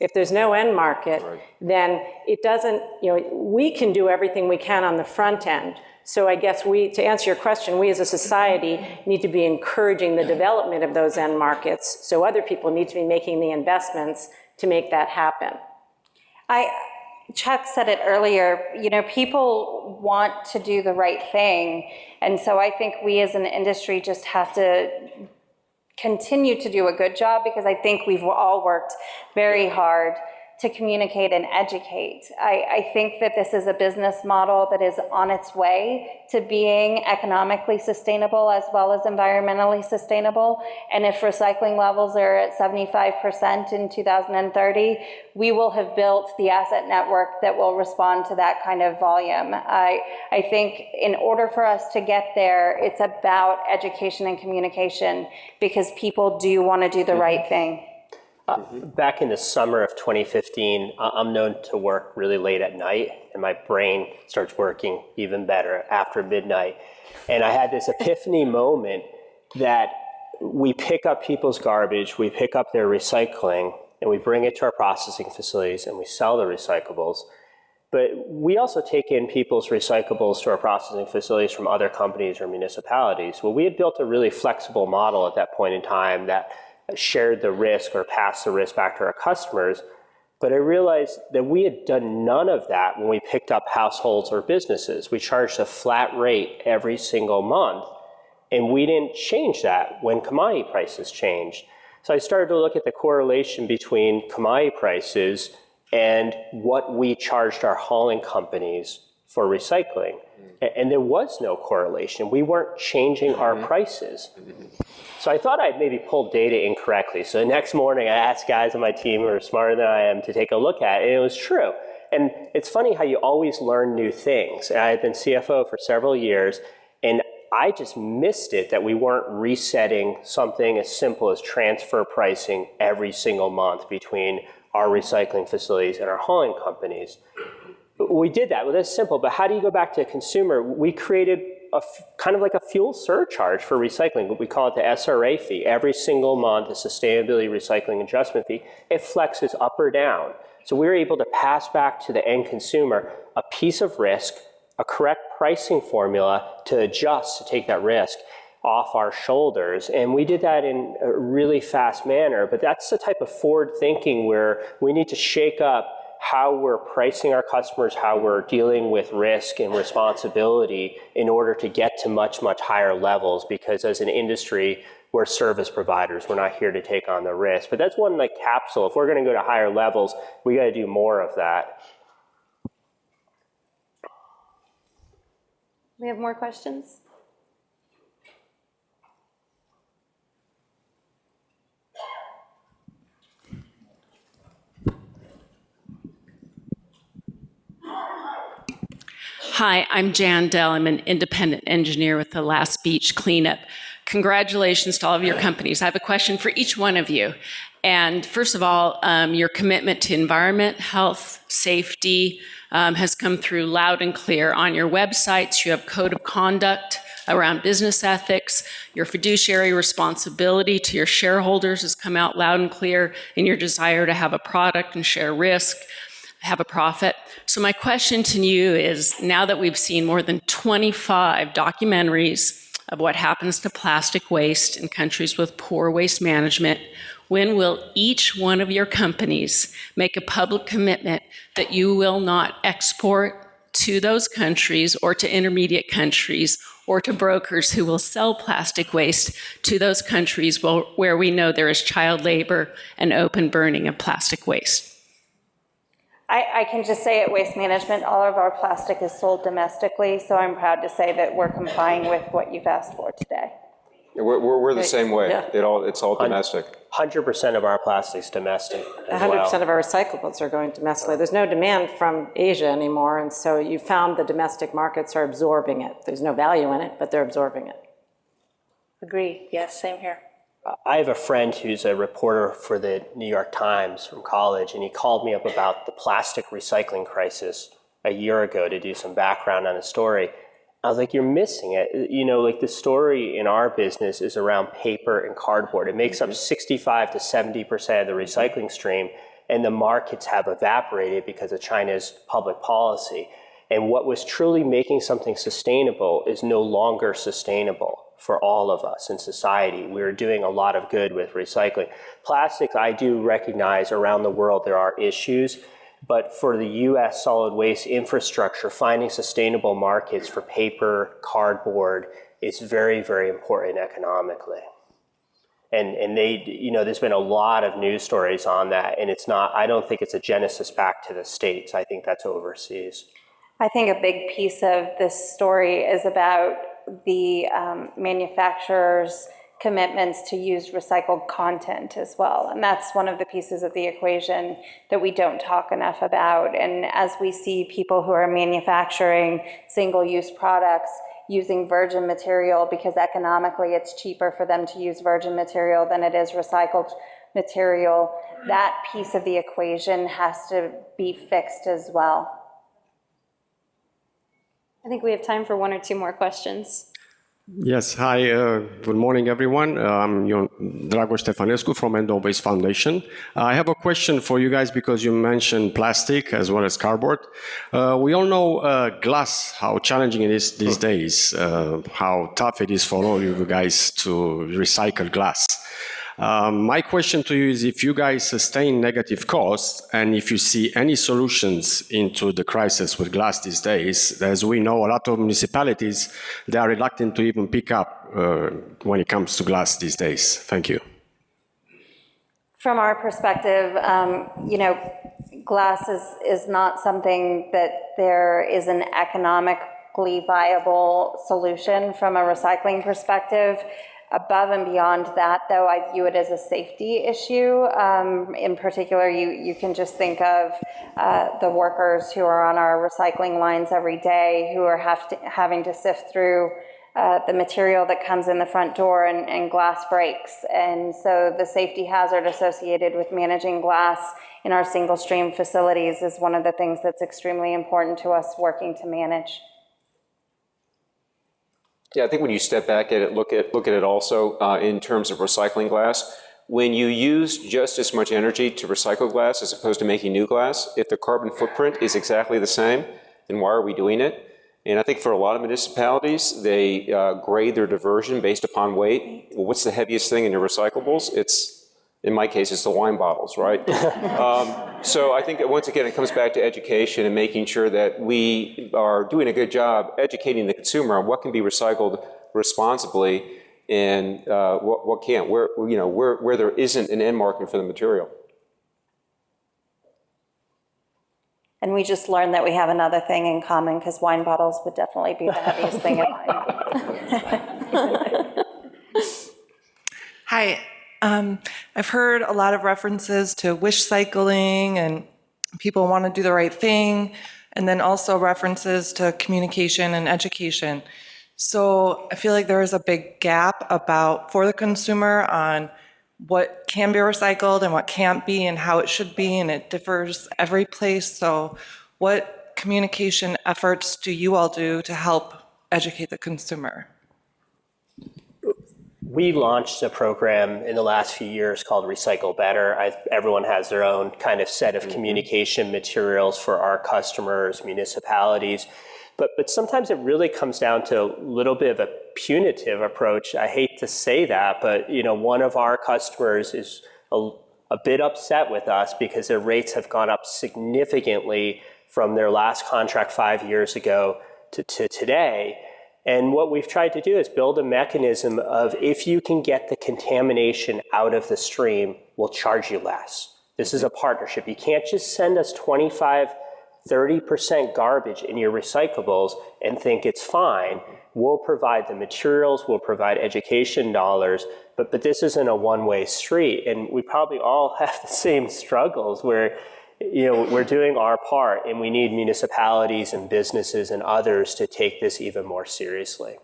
S5: If there's no end market, then it doesn't, we can do everything we can on the front end. So I guess to answer your question, we as a society need to be encouraging the development of those end markets. So other people need to be making the investments to make that happen.
S3: Chuck said it earlier, people want to do the right thing. And so I think we as an industry just have to continue to do a good job, because I think we've all worked very hard to communicate and educate. I think that this is a business model that is on its way to being economically sustainable as well as environmentally sustainable. And if recycling levels are at 75% in 2030, we will have built the asset network that will respond to that kind of volume. I think in order for us to get there, it's about education and communication, because people do want to do the right thing.
S6: Back in the summer of 2015, I'm known to work really late at night, and my brain starts working even better after midnight. And I had this epiphany moment that we pick up people's garbage, we pick up their recycling, and we bring it to our processing facilities, and we sell the recyclables. But we also take in people's recyclables to our processing facilities from other companies or municipalities. Well, we had built a really flexible model at that point in time that shared the risk or passed the risk back to our customers. But I realized that we had done none of that when we picked up households or businesses. We charged a flat rate every single month, and we didn't change that when commodity prices changed. So I started to look at the correlation between commodity prices and what we charged our hauling companies for recycling. And there was no correlation. We weren't changing our prices. So I thought I'd maybe pulled data incorrectly. So the next morning I asked guys on my team who are smarter than I am to take a look at it, and it was true. And it's funny how you always learn new things. I had been CFO for several years, and I just missed it that we weren't resetting something as simple as transfer pricing every single month between our recycling facilities and our hauling companies. We did that. Well, that's simple, but how do you go back to a consumer? We created kind of like a fuel surcharge for recycling. We call it the SRA fee. Every single month, a sustainability recycling adjustment fee. It flexes up or down. So we were able to pass back to the end consumer a piece of risk, a correct pricing formula to adjust to take that risk off our shoulders. And we did that in a really fast manner. But that's the type of forward thinking where we need to shake up how we're pricing our customers, how we're dealing with risk and responsibility in order to get to much, much higher levels, because as an industry, we're service providers. We're not here to take on the risk. But that's one like capsule. If we're going to go to higher levels, we got to do more of that.
S2: We have more questions?
S9: Hi, I'm Jan Dell. I'm an independent engineer with the Last Beach Cleanup. Congratulations to all of your companies. I have a question for each one of you. And first of all, your commitment to environment, health, safety has come through loud and clear. On your websites, you have code of conduct around business ethics. Your fiduciary responsibility to your shareholders has come out loud and clear in your desire to have a product and share risk, have a profit. So my question to you is, now that we've seen more than 25 documentaries of what happens to plastic waste in countries with poor waste management, when will each one of your companies make a public commitment that you will not export to those countries or to intermediate countries or to brokers who will sell plastic waste to those countries where we know there is child labor and open burning of plastic waste?
S3: I can just say at Waste Management, all of our plastic is sold domestically, so I'm proud to say that we're complying with what you've asked for today.
S7: We're the same way.
S5: Yeah.
S7: It's all domestic.
S6: 100% of our plastic's domestic as
S5: 100%
S6: well.
S5: of our recyclables are going domestically. There's no demand from Asia anymore, and so you found the domestic markets are absorbing it. There's no value in it, but they're absorbing it.
S4: Agree. Yes, same here.
S6: I have a friend who's a reporter for the New York Times from college, and he called me up about the plastic recycling crisis a year ago to do some background on a story. I was like, you're missing it. You know, like the story in our business is around paper and cardboard. It makes up 65 to 70% of the recycling stream, and the markets have evaporated because of China's public policy. And what was truly making something sustainable is no longer sustainable for all of us in society. We're doing a lot of good with recycling. Plastics, I do recognize around the world there are issues, but for the US solid waste infrastructure, finding sustainable markets for paper, cardboard is very, very important economically. And they, you know, there's been a lot of news stories on that, and it's not, I don't think it's a genesis back to the States. I think that's overseas.
S3: I think a big piece of this story is about the manufacturers' commitments to use recycled content as well. And that's one of the pieces of the equation that we don't talk enough about. And as we see people who are manufacturing single-use products using virgin material because economically it's cheaper for them to use virgin material than it is recycled material, that piece of the equation has to be fixed as well.
S2: I think we have time for one or two more questions.
S10: Yes, hi, good morning, everyone. I'm Drago Stefanescu from NWRA Waste Foundation. I have a question for you guys because you mentioned plastic as well as cardboard. We all know glass, how challenging it is these days, how tough it is for all you guys to recycle glass. My question to you is if you guys sustain negative costs and if you see any solutions into the crisis with glass these days. As we know, a lot of municipalities, they are reluctant to even pick up when it comes to glass these days. Thank you.
S3: From our perspective, you know, glass is not something that there is an economically viable solution from a recycling perspective. Above and beyond that, though, I view it as a safety issue. In particular, you can just think of the workers who are on our recycling lines every day who are having to sift through the material that comes in the front door and glass breaks. And so the safety hazard associated with managing glass in our single stream facilities is one of the things that's extremely important to us working to manage.
S7: Yeah, I think when you step back at it, look at it also in terms of recycling glass. When you use just as much energy to recycle glass as opposed to making new glass, if the carbon footprint is exactly the same, then why are we doing it? And I think for a lot of municipalities, they grade their diversion based upon weight. Well, what's the heaviest thing in your recyclables? In my case, it's the wine bottles, right? So I think that once again, it comes back to education and making sure that we are doing a good job educating the consumer on what can be recycled responsibly and what can't, where there isn't an end market for the material.
S3: And we just learned that we have another thing in common because wine bottles would definitely be the heaviest thing in mine.
S11: Hi. I've heard a lot of references to wish cycling and people want to do the right thing, and then also references to communication and education. So I feel like there is a big gap for the consumer on what can be recycled and what can't be and how it should be, and it differs every place. So what communication efforts do you all do to help educate the consumer?
S6: We launched a program in the last few years called Recycle Better. Everyone has their own kind of set of communication materials for our customers, municipalities. But sometimes it really comes down to a little bit of a punitive approach. I hate to say that, but one of our customers is a bit upset with us because their rates have gone up significantly from their last contract 5 years ago to today. And what we've tried to do is build a mechanism of if you can get the contamination out of the stream, we'll charge you less. This is a partnership. You can't just send us 25 30% garbage in your recyclables and think it's fine. We'll provide the materials, we'll provide education dollars, but this isn't a one-way street. And we probably all have the same struggles where, we're doing our part, and we need municipalities and businesses and others to take this even more seriously.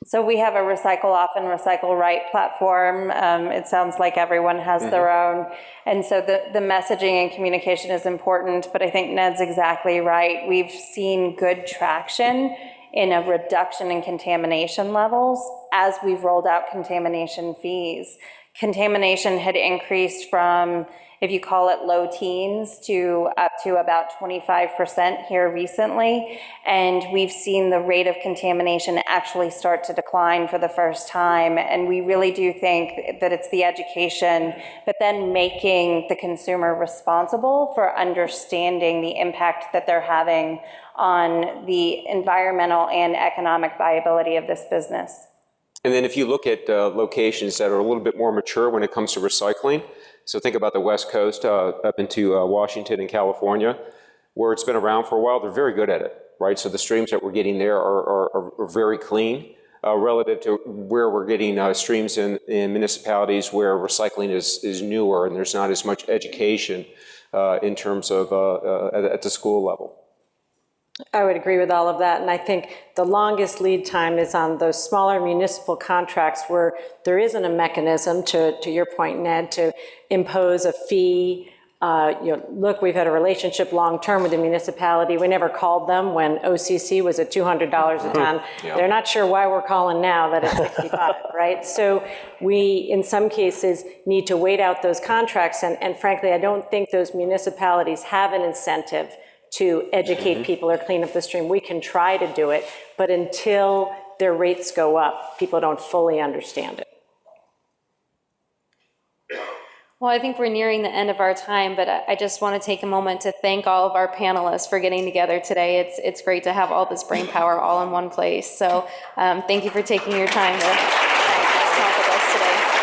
S3: So we have a Recycle Often, Recycle Right platform. It sounds like everyone has their own. And so the messaging and communication is important, but I think Ned's exactly right. We've seen good traction in a reduction in contamination levels as we've rolled out contamination fees. Contamination had increased from, if you call it low teens, to up to about 25% here recently. And we've seen the rate of contamination actually start to decline for the first time. And we really do think that it's the education, but then making the consumer responsible for understanding the impact that they're having on the environmental and economic viability of this business.
S7: And then if you look at locations that are a little bit more mature when it comes to recycling, so think about the West Coast up into Washington and California, where it's been around for a while, they're very good at it, right? So the streams that we're getting there are very clean relative to where we're getting streams in municipalities where recycling is newer and there's not as much education in terms of at the school level.
S5: I would agree with all of that, and I think the longest lead time is on those smaller municipal contracts where there isn't a mechanism, to your point, Ned, to impose a fee. Look, we've had a relationship long-term with the municipality. We never called them when OCC was at $200 a ton. Yeah. They're not sure why we're calling now that it's 65, right? So we, in some cases, need to wait out those contracts, and frankly, I don't think those municipalities have an incentive to educate people or clean up the stream. We can try to do it, but until their rates go up, people don't fully understand it.
S2: Well, I think we're nearing the end of our time, but I just want to take a moment to thank all of our panelists for getting together today. It's great to have all this brain power all in one place. So thank you for taking your time to talk with us today.